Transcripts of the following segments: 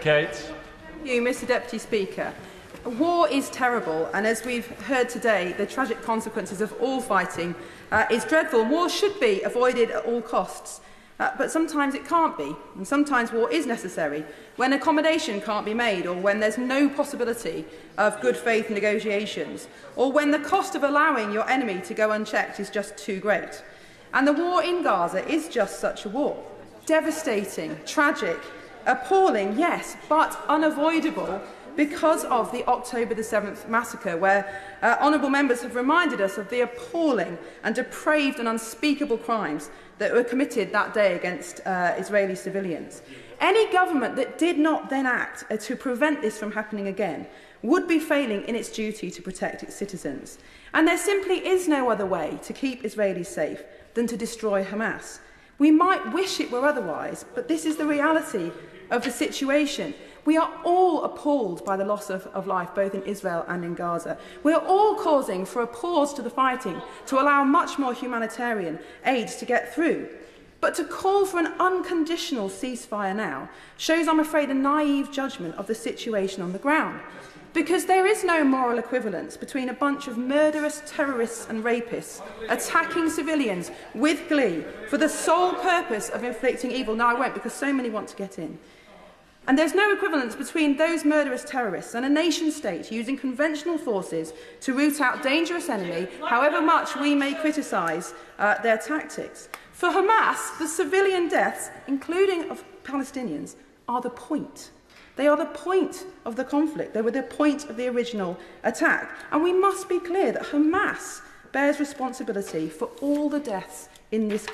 Kate. Thank you, Mr Deputy Speaker. War is terrible, and as we've heard today, the tragic consequences of all fighting is dreadful. War should be avoided at all costs, but sometimes it can't be, and sometimes war is necessary when accommodation can't be made, or when there's no possibility of good faith negotiations, or when the cost of allowing your enemy to go unchecked is just too great. And the war in Gaza is just such a war. Devastating, tragic, appalling, yes, but unavoidable because of the October the 7th massacre, where honourable members have reminded us of the appalling and depraved and unspeakable crimes that were committed that day against Israeli civilians. Any government that did not then act to prevent this from happening again would be failing in its duty to protect its citizens. And there simply is no other way to keep Israelis safe than to destroy Hamas. We might wish it were otherwise, but this is the reality of the situation. We are all appalled by the loss of life, both in Israel and in Gaza. We are all calling for a pause to the fighting to allow much more humanitarian aid to get through. But to call for an unconditional ceasefire now shows, I'm afraid, a naive judgment of the situation on the ground. Because there is no moral equivalence between a bunch of murderous terrorists and rapists attacking civilians with glee for the sole purpose of inflicting evil. Now, I won't, because so many want to get in. And there's no equivalence between those murderous terrorists and a nation-state using conventional forces to root out dangerous enemy, however much we may criticise their tactics. For Hamas, the civilian deaths, including of Palestinians, are the point. They are the point of the conflict. They were the point of the original attack. And we must be clear that Hamas bears responsibility for all the deaths in this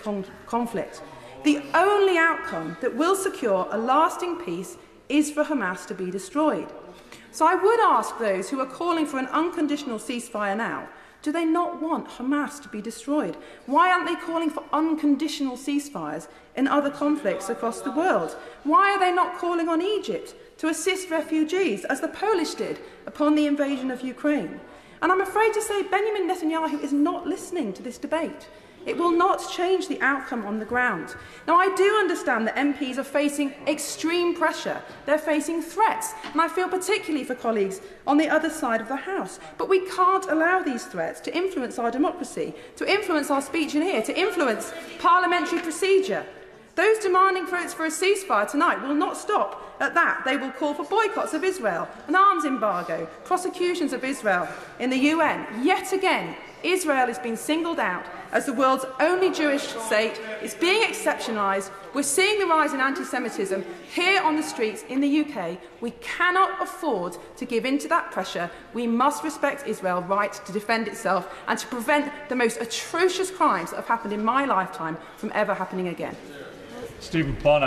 conflict. The only outcome that will secure a lasting peace is for Hamas to be destroyed. So I would ask those who are calling for an unconditional ceasefire now, do they not want Hamas to be destroyed? Why aren't they calling for unconditional ceasefires in other conflicts across the world? Why are they not calling on Egypt to assist refugees, as the Polish did upon the invasion of Ukraine? And I'm afraid to say Benjamin Netanyahu is not listening to this debate. It will not change the outcome on the ground. Now, I do understand that MPs are facing extreme pressure. They're facing threats, and I feel particularly for colleagues on the other side of the House. But we can't allow these threats to influence our democracy, to influence our speech in here, to influence parliamentary procedure. Those demanding for a ceasefire tonight will not stop at that. They will call for boycotts of Israel, an arms embargo, prosecutions of Israel in the UN. Yet again, Israel is being singled out as the world's only Jewish state. It's being exceptionalised. We're seeing the rise in anti-Semitism here on the streets in the UK. We cannot afford to give in to that pressure. We must respect Israel's right to defend itself and to prevent the most atrocious crimes that have happened in my lifetime from ever happening again. Stephen Bonner.